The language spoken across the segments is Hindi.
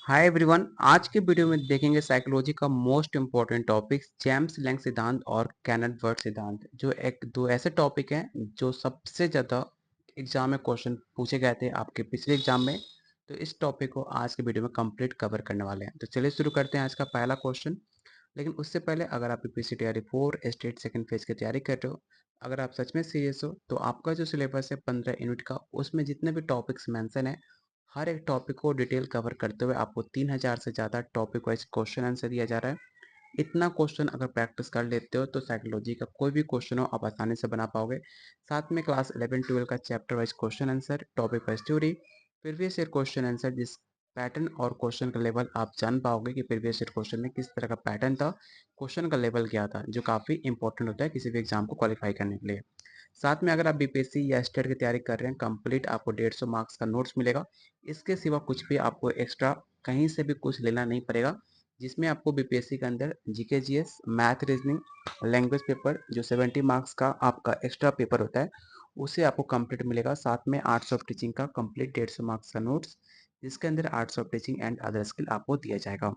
Hi everyone. आज के वीडियो में देखेंगे साइकोलॉजी का most important topic James Lang सिद्धांत और कैनन बर्ड सिद्धांत, जो एक दो ऐसे टॉपिक हैं जो सबसे ज़्यादा एग्जाम में क्वेश्चन पूछे गए थे आपके पिछले एग्जाम में। तो इस टॉपिक को आज के वीडियो में कंप्लीट कवर करने वाले हैं। तो चलिए शुरू करते हैं आज का पहला क्वेश्चन। लेकिन उससे पहले अगर आप यूपीएससी तैयारी 4 स्टेट सेकंड फेज की तैयारी कर रहे हो, अगर आप सच में सीरियस हो तो आपका जो सिलेबस है 15 यूनिट का, उसमें जितने भी टॉपिक्स मेंशन है हर एक टॉपिक को डिटेल कवर करते हुए आपको 3000 से ज़्यादा टॉपिक वाइज क्वेश्चन आंसर दिया जा रहा है। इतना क्वेश्चन अगर प्रैक्टिस कर लेते हो तो साइकोलॉजी का कोई भी क्वेश्चन हो आप आसानी से बना पाओगे। साथ में क्लास 11-12 का chapter wise question answer, topic wise theory, previous year question answer, जिस पैटर्न और क्वेश्चन का लेवल आप जान पाओगे कि प्रीवियस ईयर क्वेश्चन में किस तरह का पैटर्न था, क्वेश्चन का लेवल क्या था, जो काफ़ी इंपॉर्टेंट होता है किसी भी एग्जाम को क्वालिफाई करने के लिए। साथ में अगर आप बीपीएससी या स्टेट की तैयारी कर रहे हैं, कंप्लीट आपको 150 मार्क्स का नोट्स मिलेगा। इसके सिवा कुछ भी आपको एक्स्ट्रा कहीं से भी कुछ लेना नहीं पड़ेगा, जिसमें आपको बीपीएससी के अंदर GK GS, math, reasoning, language paper जो 70 मार्क्स का आपका एक्स्ट्रा पेपर होता है उसे आपको कंप्लीट मिलेगा। साथ में आर्ट्स ऑफ टीचिंग का कंप्लीट 150 मार्क्स का नोट्स, जिसके अंदर arts of teaching and other skill आपको दिया जाएगा।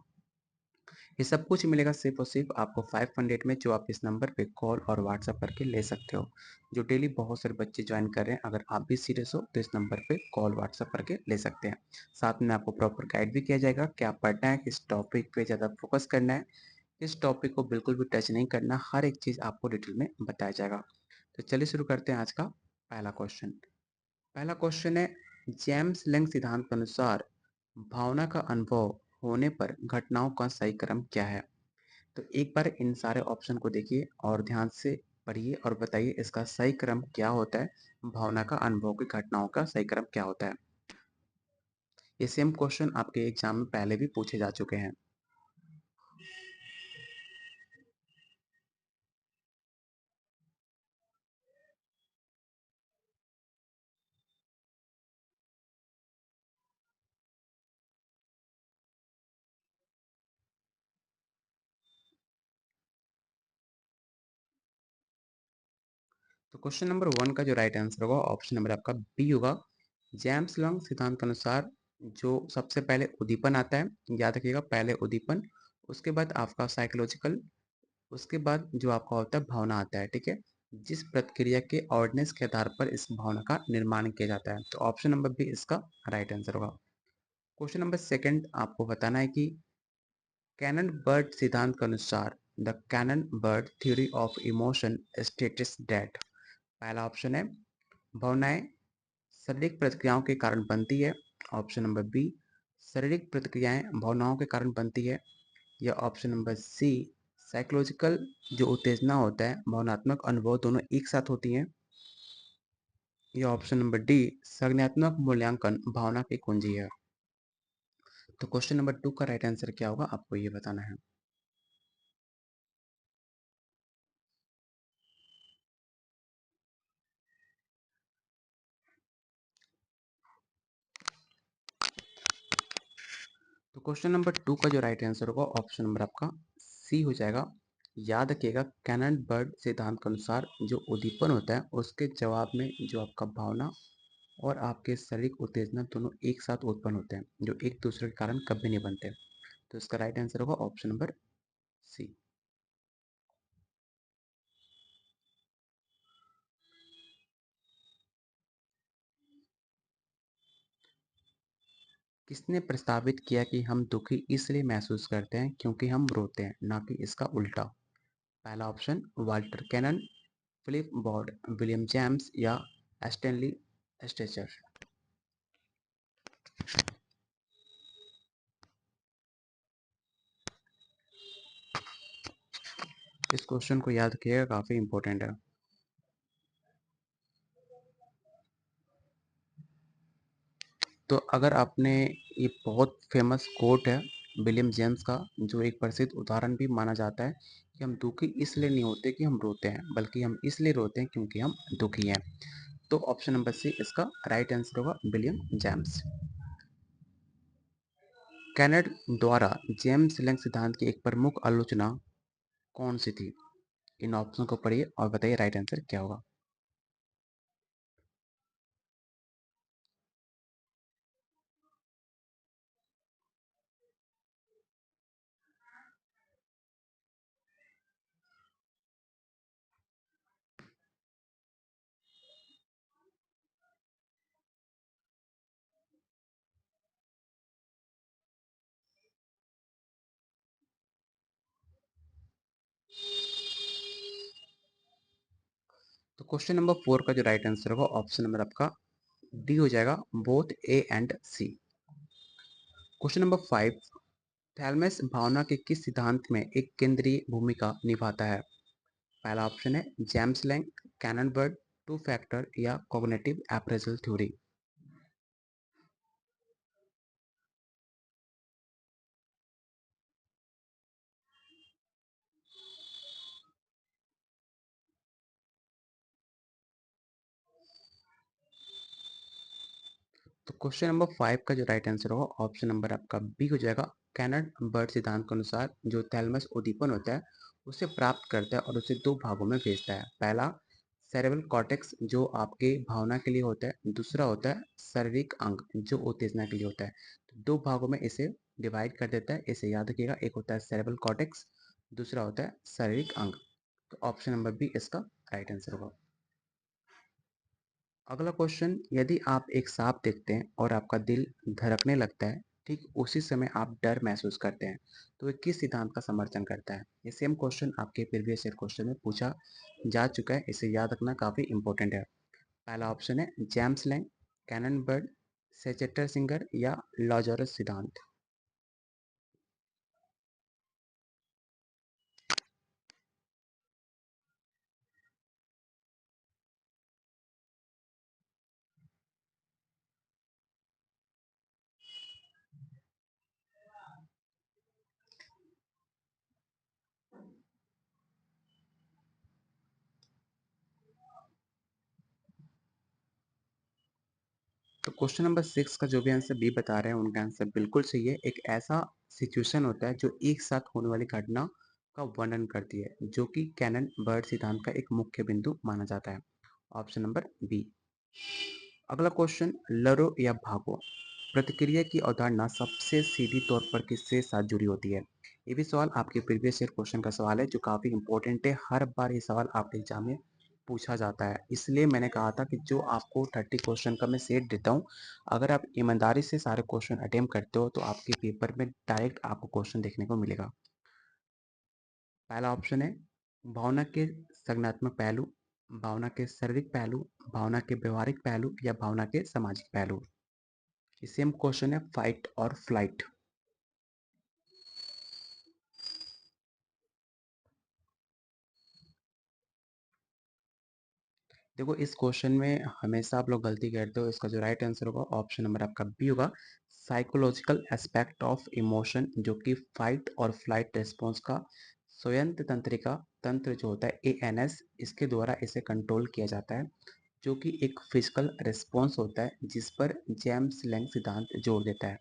ये सब कुछ मिलेगा सिर्फ और सिर्फ आपको 500 में, जो आप इस नंबर पे कॉल और व्हाट्सअप करके ले सकते हो। जो डेली बहुत सारे बच्चे ज्वाइन कर रहे हैं, अगर आप भी सीरियस हो तो इस नंबर पे कॉल व्हाट्सअप करके ले सकते हैं। साथ में आपको प्रॉपर गाइड भी किया जाएगा, क्या पढ़ना है, किस टॉपिक पे ज़्यादा फोकस करना है, किस टॉपिक को बिल्कुल भी टच नहीं करना, हर एक चीज़ आपको डिटेल में बताया जाएगा। तो चलिए शुरू करते हैं आज का पहला क्वेश्चन। पहला क्वेश्चन है, जेम्स लैंग सिद्धांत के अनुसार भावना का अनुभव होने पर घटनाओं का सही क्रम क्या है? तो एक बार इन सारे ऑप्शन को देखिए और ध्यान से पढ़िए और बताइए इसका सही क्रम क्या होता है। भावना का अनुभव की घटनाओं का सही क्रम क्या होता है? ये सेम क्वेश्चन आपके एग्जाम में पहले भी पूछे जा चुके हैं। तो क्वेश्चन नंबर 1 का जो राइट आंसर होगा, ऑप्शन नंबर आपका बी होगा। जेम्स लॉन्ग सिद्धांत के अनुसार जो सबसे पहले उद्दीपन आता है, याद रखिएगा, पहले उद्दीपन, उसके बाद आपका साइकोलॉजिकल, उसके बाद जो आपका होता है भावना आता है, ठीक है। जिस प्रतिक्रिया के ऑर्डिनेंस के आधार पर इस भावना का निर्माण किया जाता है, तो ऑप्शन नंबर बी इसका राइट आंसर होगा। क्वेश्चन नंबर सेकंड आपको बताना है कि कैनन बर्ड सिद्धांत के अनुसार the Cannon Bard theory of emotion states that. पहला ऑप्शन है, भावनाएं शारीरिक प्रतिक्रियाओं के कारण बनती है। ऑप्शन नंबर बी, शारीरिक प्रतिक्रियाएं भावनाओं के कारण बनती है। या ऑप्शन नंबर सी, साइकोलॉजिकल जो उत्तेजना होता है, भावनात्मक अनुभव दोनों एक साथ होती हैं। या ऑप्शन नंबर डी, संज्ञानात्मक मूल्यांकन भावना की कुंजी है। तो क्वेश्चन नंबर 2 का राइट आंसर क्या होगा, आपको ये बताना है। तो क्वेश्चन नंबर 2 का जो राइट आंसर होगा, ऑप्शन नंबर आपका सी हो जाएगा। याद रखिएगा, कैनन बर्ड सिद्धांत के अनुसार जो उद्दीपन होता है उसके जवाब में जो आपका भावना और आपके शारीरिक उत्तेजना दोनों एक साथ उत्पन्न होते हैं, जो एक दूसरे के कारण कभी नहीं बनते। तो इसका राइट आंसर होगा ऑप्शन नंबर सी। किसने प्रस्तावित किया कि हम दुखी इसलिए महसूस करते हैं क्योंकि हम रोते हैं, ना कि इसका उल्टा? पहला option Walter Cannon, Philip Bard, William James या स्टैनली स्ट्रेचर। इस क्वेश्चन को याद रखिएगा, काफ़ी इंपॉर्टेंट है। तो अगर आपने, ये बहुत फेमस कोट है विलियम जेम्स का, जो एक प्रसिद्ध उदाहरण भी माना जाता है कि हम दुखी इसलिए नहीं होते कि हम रोते हैं, बल्कि हम इसलिए रोते हैं क्योंकि हम दुखी हैं। तो ऑप्शन नंबर सी इसका राइट आंसर होगा, विलियम जेम्स। कैनेड द्वारा जेम्स लैंग सिद्धांत की एक प्रमुख आलोचना कौन सी थी? इन ऑप्शन को पढ़िए और बताइए राइट आंसर क्या होगा। तो क्वेश्चन नंबर 4 का जो राइट आंसर होगा ऑप्शन नंबर आपका डी हो जाएगा, both A and C. Question number 5, thalamus भावना के किस सिद्धांत में एक केंद्रीय भूमिका निभाता है? पहला ऑप्शन है James Lange, Cannon Bard, two factor या कॉग्निटिव अप्रेजल थ्योरी। तो क्वेश्चन नंबर 5 का जो राइट आंसर होगा ऑप्शन नंबर आपका बी हो जाएगा। कैनन बर्ड सिद्धांत के अनुसार जो थैलेमस उद्दीपन होता है उसे प्राप्त करता है और उसे दो भागों में भेजता है। पहला सेरेब्रल कॉर्टेक्स जो आपके भावना के लिए होता है, दूसरा होता है शारीरिक अंग जो उत्तेजना के लिए होता है। तो दो भागों में इसे डिवाइड कर देता है, इसे याद रखिएगा। एक होता है सेरेब्रल कॉर्टेक्स, दूसरा होता है शारीरिक अंग। तो ऑप्शन नंबर बी इसका राइट आंसर होगा। अगला क्वेश्चन, यदि आप एक सांप देखते हैं और आपका दिल धड़कने लगता है, ठीक उसी समय आप डर महसूस करते हैं, तो ये किस सिद्धांत का समर्थन करता है? ये सेम क्वेश्चन आपके प्रीवियस ईयर क्वेश्चन में पूछा जा चुका है, इसे याद रखना काफ़ी इंपॉर्टेंट है। पहला ऑप्शन है James Lange, Cannon Bard, Schachter Singer या लॉजरस सिद्धांत। तो क्वेश्चन नंबर 6 का जो भी आंसर बी बता रहे हैं उनका आंसर बिल्कुल सही है। एक ऐसा सिचुएशन होता है जो एक साथ होने वाली घटना का वर्णन करती है, जो कि कैनन बर्ड सिद्धांत का एक मुख्य बिंदु माना जाता है। Option number B. अगला क्वेश्चन, लड़ो या भागो प्रतिक्रिया की अवधारणा सबसे सीधी तौर पर किससे साथ जुड़ी होती है? ये भी सवाल आपके प्रीवियस ईयर क्वेश्चन का सवाल है जो काफ़ी इंपॉर्टेंट है। हर बार ये सवाल आपके एग्जाम में पूछा जाता है, इसलिए मैंने कहा था कि जो आपको 30 क्वेश्चन का मैं सेट देता हूँ, अगर आप ईमानदारी से सारे क्वेश्चन अटेम्प्ट करते हो तो आपके पेपर में डायरेक्ट आपको क्वेश्चन देखने को मिलेगा। पहला ऑप्शन है भावना के संज्ञानात्मक पहलू, भावना के शारीरिक पहलू, भावना के व्यवहारिक पहलू या भावना के सामाजिक पहलू। सेम क्वेश्चन है फाइट और फ्लाइट। देखो इस क्वेश्चन में हमेशा आप लोग गलती करते हो। इसका जो राइट आंसर होगा ऑप्शन नंबर आपका बी होगा, साइकोलॉजिकल एस्पेक्ट ऑफ इमोशन, जो कि फाइट और फ्लाइट रिस्पॉन्स का स्वयं तंत्रिका तंत्र जो होता है एएनएस, इसके द्वारा इसे कंट्रोल किया जाता है, जो कि एक फिजिकल रिस्पॉन्स होता है जिस पर जेम्स लैंग सिद्धांत जोर देता है।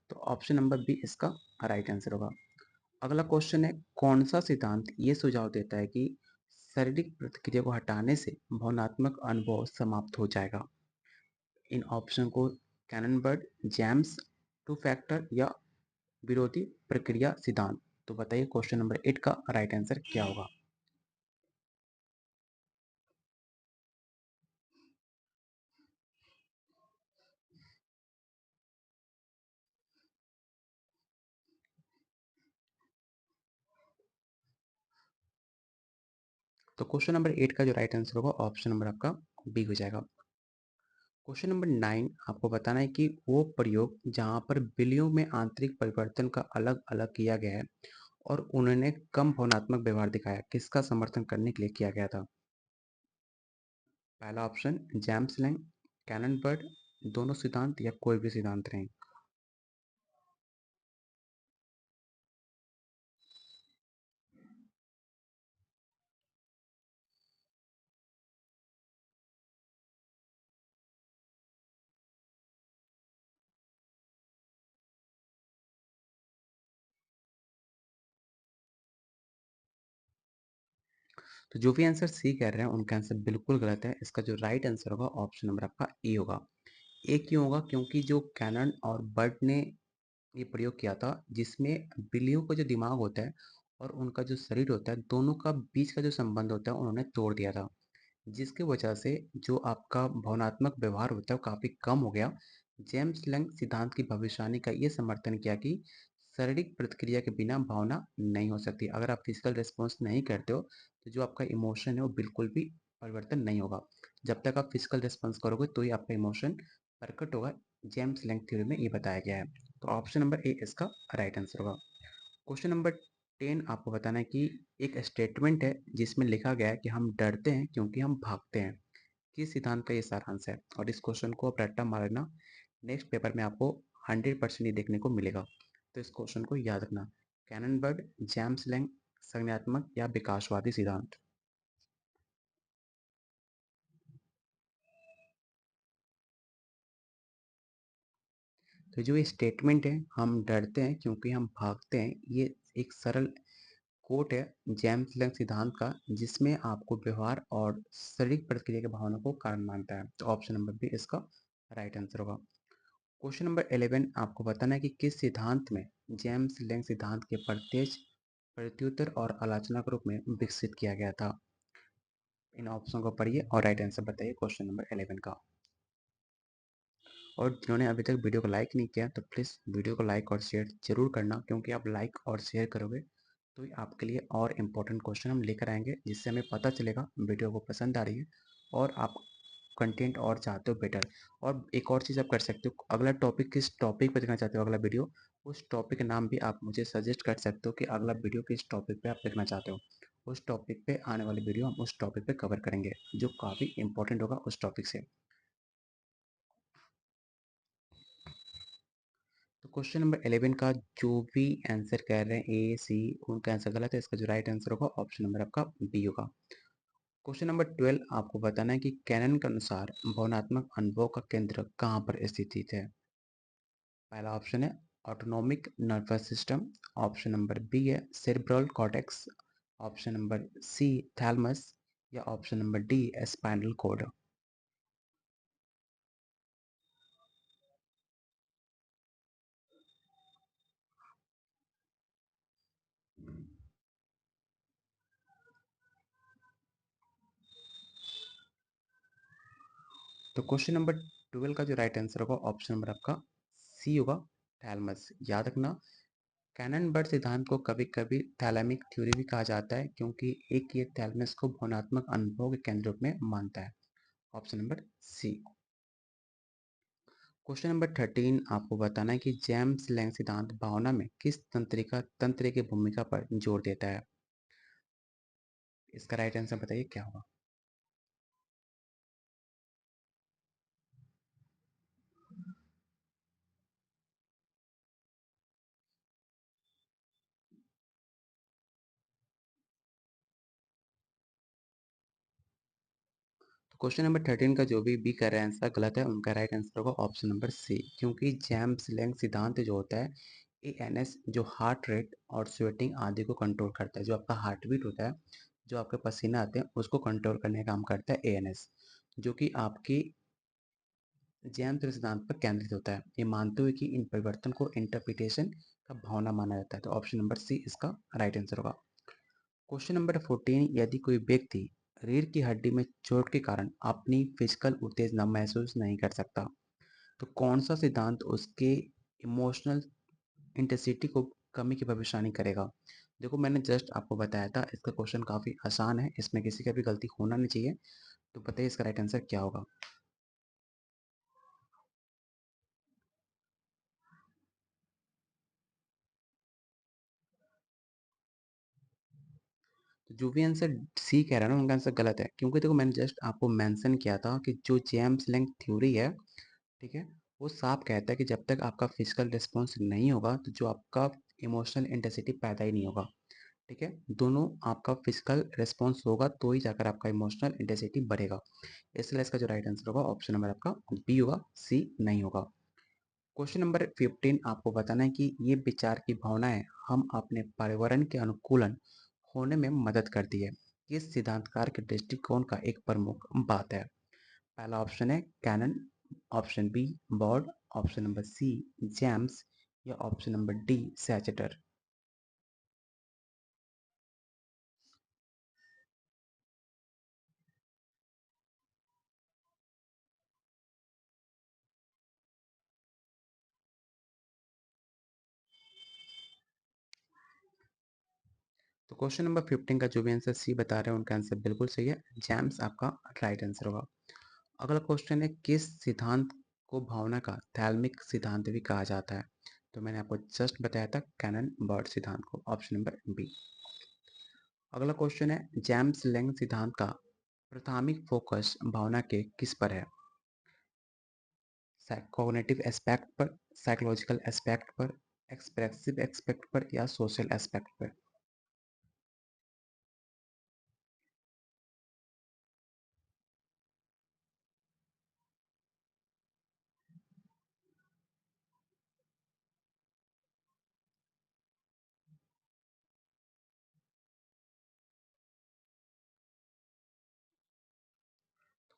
तो ऑप्शन नंबर बी इसका राइट आंसर होगा। अगला क्वेश्चन है, कौन सा सिद्धांत ये सुझाव देता है कि शारीरिक प्रतिक्रिया को हटाने से भावनात्मक अनुभव समाप्त हो जाएगा? इन ऑप्शन को Cannon Bard, James, two factor या विरोधी प्रक्रिया सिद्धांत। तो बताइए क्वेश्चन नंबर 8 का राइट आंसर क्या होगा? तो क्वेश्चन नंबर 8 का जो राइट आंसर होगा ऑप्शन नंबर आपका बी हो जाएगा। क्वेश्चन नंबर 9 आपको बताना है कि वो प्रयोग जहाँ पर बिलियों में आंतरिक परिवर्तन का अलग अलग किया गया है और उन्होंने कम भावनात्मक व्यवहार दिखाया, किसका समर्थन करने के लिए किया गया था? पहला option James Lange, Cannon Bard, दोनों सिद्धांत या कोई भी सिद्धांत नहीं। तो जो भी आंसर सी कह रहे हैं उनका आंसर बिल्कुल गलत है। इसका जो राइट आंसर होगा ऑप्शन नंबर आपका ए होगा। ए क्यों होगा? क्योंकि जो कैनन और बर्ड ने ये प्रयोग किया था जिसमें बिल्लियों का जो दिमाग होता है और उनका जो शरीर होता है, दोनों का बीच का जो संबंध होता है उन्होंने तोड़ दिया था, जिसकी वजह से जो आपका भावनात्मक व्यवहार होता है वो काफ़ी कम हो गया। जेम्स लैंग सिद्धांत की भविष्यवाणी का ये समर्थन किया कि शारीरिक प्रतिक्रिया के बिना भावना नहीं हो सकती। अगर आप फिजिकल रिस्पॉन्स नहीं करते हो तो जो आपका इमोशन है वो बिल्कुल भी परिवर्तन नहीं होगा। जब तक आप फिजिकल रिस्पॉन्स करोगे तो ही आपका इमोशन प्रकट होगा। जेम्स लैंग थ्योरी में ये बताया गया है। तो ऑप्शन नंबर ए इसका राइट आंसर होगा। क्वेश्चन नंबर 10 आपको बताना है कि एक स्टेटमेंट है जिसमें लिखा गया है कि हम डरते हैं क्योंकि हम भागते हैं। किस सिद्धांत का ये सारांश है? और इस क्वेश्चन को आप रट्टा मारना, नेक्स्ट पेपर में आपको 100% ही देखने को मिलेगा। तो इस क्वेश्चन को याद रखना। कैननबर्ग, जेम्स लैंग, संज्ञानात्मक या विकासवादी सिद्धांत। तो जो ये स्टेटमेंट है, हम डरते हैं क्योंकि हम भागते हैं, ये एक सरल कोट है जेम्स लैंग सिद्धांत का, जिसमें आपको व्यवहार और शारीरिक प्रतिक्रिया की भावना को कारण मानता है। तो ऑप्शन नंबर बी इसका राइट आंसर होगा। क्वेश्चन नंबर 11 आपको बताना है कि किस सिद्धांत में जेम्स लैंग सिद्धांत के प्रत्यक्ष, प्रत्युत्तर और आलोचना के रूप में विकसित किया गया था। इन ऑप्शन को पढ़िए और राइट आंसर बताइए क्वेश्चन नंबर 11 का। और जिन्होंने अभी तक वीडियो को लाइक नहीं किया तो प्लीज़ वीडियो को लाइक और शेयर जरूर करना, क्योंकि आप लाइक और शेयर करोगे तो ही आपके लिए और इम्पोर्टेंट क्वेश्चन हम लेकर आएंगे, जिससे हमें पता चलेगा वीडियो को पसंद आ रही है और आप कंटेंट और चाहते हो बेटर। और एक और चीज़ आप कर सकते हो, अगला टॉपिक किस टॉपिक पर देखना चाहते हो अगला वीडियो, उस टॉपिक का नाम भी आप मुझे सजेस्ट कर सकते हो कि अगला वीडियो किस टॉपिक पे आप देखना चाहते हो। उस टॉपिक पे आने वाली वीडियो हम उस टॉपिक पे कवर करेंगे जो काफ़ी इंपॉर्टेंट होगा उस टॉपिक से। तो क्वेश्चन नंबर 11 का जो भी आंसर कह रहे हैं ए सी, उनका आंसर गलत है। इसका जो राइट आंसर होगा ऑप्शन नंबर आपका बी होगा। क्वेश्चन नंबर 12 आपको बताना है कि कैनन के अनुसार भावनात्मक अनुभव का केंद्र कहाँ पर स्थित है? पहला ऑप्शन है autonomic nervous system, option number B है cerebral cortex, option number C thalamus या option number D spinal cord. तो क्वेश्चन नंबर 12 का जो राइट आंसर होगा ऑप्शन नंबर आपका सी होगा, थैलमस। याद रखना, कैनन बर्ड सिद्धांत को कभी कभी थैलेमिक थ्योरी भी कहा जाता है, क्योंकि एक ये थैलेमस को भावनात्मक अनुभव के केंद्र रूप में मानता है। Option number C. Question number 13 आपको बताना है कि जेम्स लैंग सिद्धांत भावना में किस तंत्र की भूमिका पर जोर देता है? इसका राइट आंसर बताइए क्या होगा। तो क्वेश्चन नंबर 13 का जो भी बी का आंसर गलत है, उनका राइट आंसर होगा ऑप्शन नंबर सी, क्योंकि जेम्स लैंग सिद्धांत जो होता है एएनएस, जो हार्ट रेट और स्वेटिंग आदि को कंट्रोल करता है, जो आपका हार्ट बीट होता है, जो आपके पसीना आते हैं उसको कंट्रोल करने का काम करता है एएनएस, जो कि आपकी जेम्स सिद्धांत पर केंद्रित होता है। ये मानते हुए कि इन परिवर्तन को इंटरप्रिटेशन का भावना माना जाता है। तो ऑप्शन नंबर सी इसका राइट आंसर होगा। क्वेश्चन नंबर 14, यदि कोई व्यक्ति रीढ़ की हड्डी में चोट के कारण अपनी फिजिकल उत्तेजना महसूस नहीं कर सकता, तो कौन सा सिद्धांत उसके इमोशनल इंटेंसिटी को कमी की भविष्यवाणी करेगा? देखो, मैंने जस्ट आपको बताया था, इसका क्वेश्चन काफ़ी आसान है, इसमें किसी का भी गलती होना नहीं चाहिए। तो बताइए इसका राइट आंसर क्या होगा। तो जो भी आंसर सी कह रहा है ना, उनका आंसर गलत है, क्योंकि देखो मैंने जस्ट आपको मेंशन किया था कि जो जेम्स लैंग थ्योरी है, ठीक है, वो साफ कहता है कि जब तक आपका फिजिकल रिस्पॉन्स नहीं होगा तो जो आपका इमोशनल इंटेंसिटी पैदा ही नहीं होगा। ठीक है, दोनों आपका फिजिकल रिस्पॉन्स होगा तो ही जाकर आपका इमोशनल इंटेंसिटी बढ़ेगा। इसलिए इसका जो राइट आंसर होगा ऑप्शन नंबर आपका बी होगा, सी नहीं होगा। क्वेश्चन नंबर 15 आपको बताना है कि ये विचार की भावनाएं हम अपने पर्यावरण के अनुकूलन होने में मदद करती है, किस सिद्धांतकार के दृष्टिकोण का एक प्रमुख बात है? पहला ऑप्शन है Cannon, option B Bard, option number C James या ऑप्शन नंबर डी सैचेटर। तो क्वेश्चन नंबर 15 का जो भी आंसर सी बता रहे हैं उनका आंसर बिल्कुल सही है। जैम्स आपका राइट आंसर होगा। अगला क्वेश्चन है, किस सिद्धांत को भावना का थैल्मिक सिद्धांत भी कहा जाता है? तो मैंने आपको जस्ट बताया था कैनन बर्ड सिद्धांत को, ऑप्शन नंबर बी। अगला क्वेश्चन है, जेम्स लैंग सिद्धांत का प्राथमिक फोकस भावना के किस पर है? कॉग्निटिव एस्पेक्ट पर, साइकोलॉजिकल एस्पेक्ट पर, एक्सप्रेसिव एस्पेक्ट पर या सोशल एस्पेक्ट पर?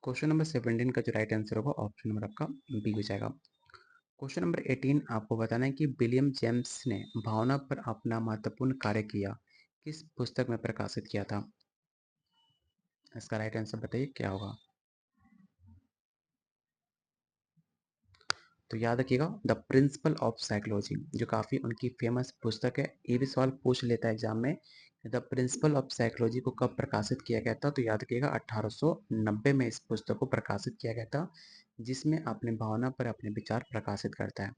क्वेश्चन नंबर 17 का जो राइट आंसर होगा ऑप्शन नंबर आपका बी हो जाएगा। क्वेश्चन नंबर 18 आपको बताना है कि विलियम जेम्स ने भावना पर अपना महत्वपूर्ण कार्य किया किस पुस्तक में प्रकाशित किया था? इसका राइट आंसर बताइए क्या होगा। तो याद रखिएगा द प्रिंसिपल ऑफ साइकोलॉजी, जो काफ़ी उनकी फेमस पुस्तक है। ये भी सवाल पूछ लेता है एग्जाम में, द प्रिंसिपल ऑफ साइकोलॉजी को कब प्रकाशित किया गया था? तो याद रखिएगा 1890 में इस पुस्तक को प्रकाशित किया गया था, जिसमें अपने भावना पर अपने विचार प्रकाशित करता है।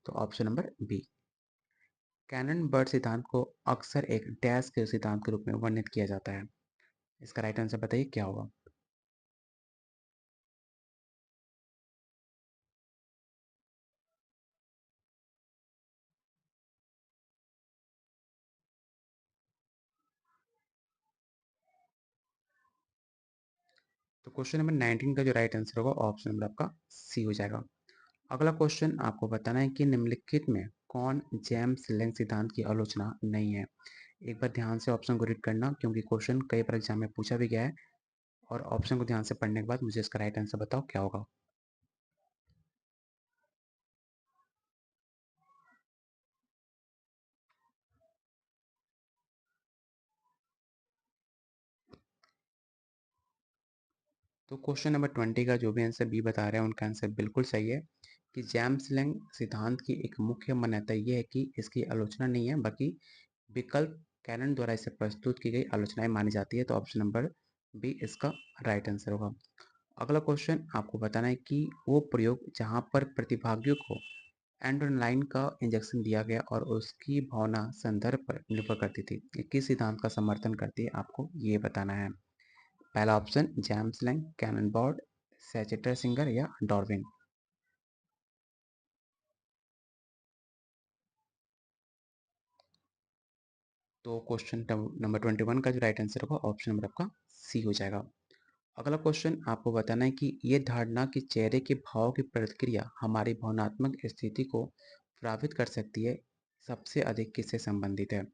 तो option number B. Cannon Bard सिद्धांत को अक्सर एक डैश के सिद्धांत के रूप में वर्णित किया जाता है। इसका राइट आंसर बताइए क्या होगा। तो क्वेश्चन नंबर 19 का जो राइट आंसर होगा ऑप्शन नंबर आपका सी हो जाएगा। अगला क्वेश्चन आपको बताना है कि निम्नलिखित में कौन जेम्स लैंग सिद्धांत की आलोचना नहीं है? एक बार ध्यान से ऑप्शन को रीड करना, क्योंकि क्वेश्चन कई बार एग्जाम में पूछा भी गया है। और ऑप्शन को ध्यान से पढ़ने के बाद मुझे इसका राइट आंसर बताओ क्या होगा। तो क्वेश्चन नंबर 20 का जो भी आंसर बी बता रहे हैं उनका आंसर बिल्कुल सही है कि जेम्स लैंग सिद्धांत की एक मुख्य मान्यता यह है कि इसकी आलोचना नहीं है, बल्कि विकल्प कैनन द्वारा इसे प्रस्तुत की गई आलोचनाएं मानी जाती है। तो ऑप्शन नंबर बी इसका राइट आंसर होगा। अगला क्वेश्चन आपको बताना है कि वो प्रयोग जहां पर प्रतिभागियों को एंड्रोनलाइन का इंजेक्शन दिया गया और उसकी भावना संदर्भ पर निर्भर करती थी, ये किस सिद्धांत का समर्थन करती है आपको ये बताना है। पहला option James Lange, Cannon Bard, Schachter Singer या डार्विन? तो क्वेश्चन नंबर 21 का जो राइट आंसर होगा ऑप्शन नंबर आपका सी हो जाएगा। अगला क्वेश्चन आपको बताना है कि ये धारणा कि चेहरे के भाव की प्रतिक्रिया हमारी भावनात्मक स्थिति को प्रभावित कर सकती है, सबसे अधिक किससे संबंधित है?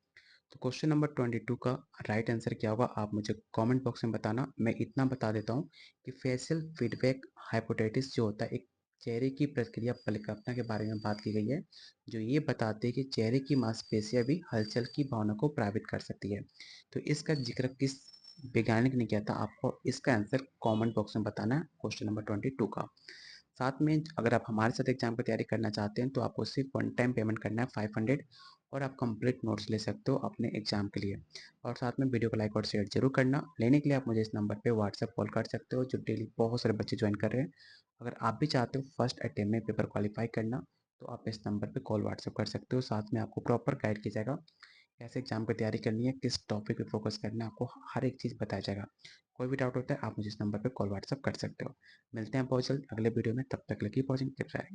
तो क्वेश्चन नंबर 22 का राइट आंसर क्या होगा आप मुझे कमेंट बॉक्स में बताना। मैं इतना बता देता हूँ कि फेशियल फीडबैक हाइपोथेसिस जो होता है, एक चेहरे की प्रतिक्रिया परिकल्पना के बारे में बात की गई है, जो ये बताते हैं कि चेहरे की मांसपेशियां भी हलचल की भावना को प्रभावित कर सकती है। तो इसका जिक्र किस वैज्ञानिक ने किया था, आपको इसका आंसर कमेंट बॉक्स में बताना है क्वेश्चन नंबर 22 का। साथ में अगर आप हमारे साथ एग्जाम की तैयारी करना चाहते हैं तो आपको सिर्फ वन टाइम पेमेंट करना है 500, और आप कंप्लीट नोट्स ले सकते हो अपने एग्जाम के लिए। और साथ में वीडियो को लाइक और शेयर जरूर करना। लेने के लिए आप मुझे इस नंबर पे व्हाट्सएप कॉल कर सकते हो, जो डेली बहुत सारे बच्चे ज्वाइन कर रहे हैं। अगर आप भी चाहते हो फर्स्ट अटेम्प्ट में पेपर क्वालिफाई करना, तो आप इस नंबर पर कॉल व्हाट्सएप कर सकते हो। साथ में आपको प्रॉपर गाइड किया जाएगा कैसे एग्जाम की तैयारी करनी है, किस टॉपिक पे फोकस करना है, आपको हर एक चीज़ बताया जाएगा। कोई भी डाउट होता है आप मुझे इस नंबर पे कॉल व्हाट्सएप कर सकते हो। मिलते हैं बहुत जल्द अगले वीडियो में, तब तक लकी पहुँचेंगे।